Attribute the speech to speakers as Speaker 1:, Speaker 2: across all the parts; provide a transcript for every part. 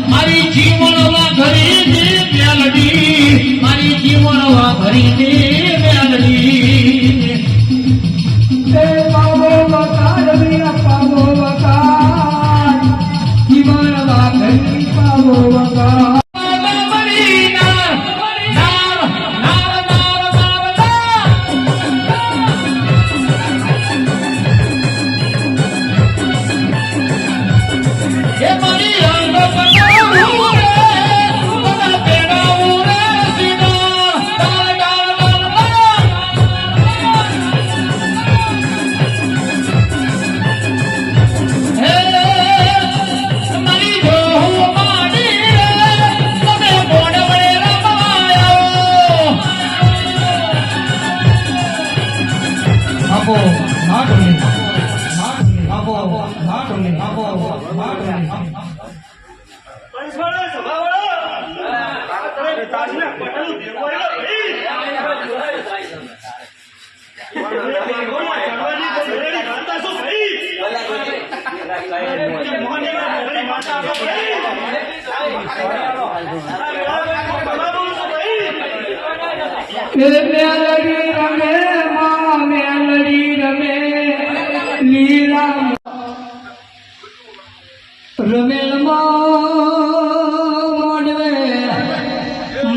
Speaker 1: મારી જીવનવા ઘરી મેલડી, મારી જીવનવા ઘરી મેલડી, પાવો વકાર પાવો વકાર, જીવનવા ઘરી પાવો વકાર. મેલડી રમે માં મેલડી રમે લીલા રમેલ મોડવે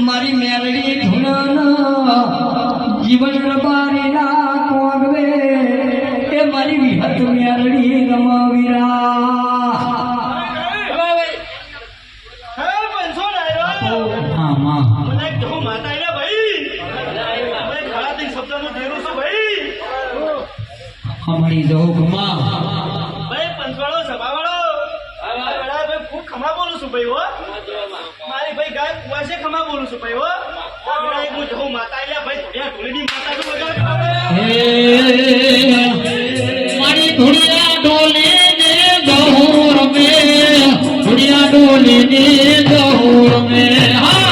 Speaker 1: મારી મેલડી ધૂનન જીવન રબારી ના કોગવે એ મારી વિહત મેલડી રમવીરા. हमारी जोगमा
Speaker 2: भाई पंचवाड़ो सभावाड़ो भाई खूब खमा बोलू છું ભાઈ હો મારી ભાઈ ગાય કુવા છે ખમા બોલું છું ભાઈ હો ભાઈ હું જો માતા આલ્યા ભાઈ ધોડિયા ઢોલીની માતા તો બગાડ
Speaker 1: મારી ધોડિયા ડોલી ને ગૌર મે ધોડિયા ડોલી ને ગૌર મે હા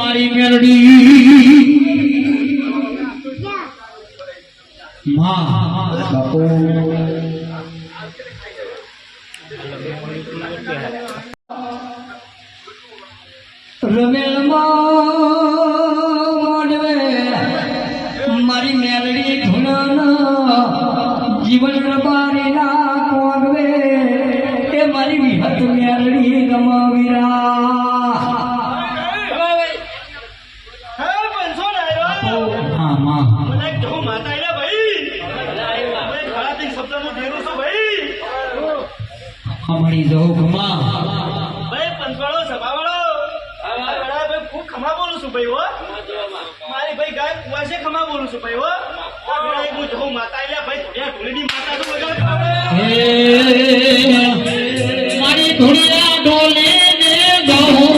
Speaker 1: મારી મેલડી માં બાપુ રમેલ મોડવે મારી મેલડી ધૂનન જીવન રબારી ના કોગવે એ મારી વિહત મેલડી રમવીરા. हमारी जोगमा
Speaker 2: भाई पंचवाड़ो सभावाड़ो भाई खूब खमा बोलू છું ભાઈ હો મારી ભાઈ ગાય કુવા છે ખમા બોલું છું ભાઈ હો ભાઈ હું જો માતા આલ્યા ભાઈ ધોડિયા ઢોલીની માતા તો બગાડ
Speaker 1: મારી ધોડિયા ઢોલી ને ગૌ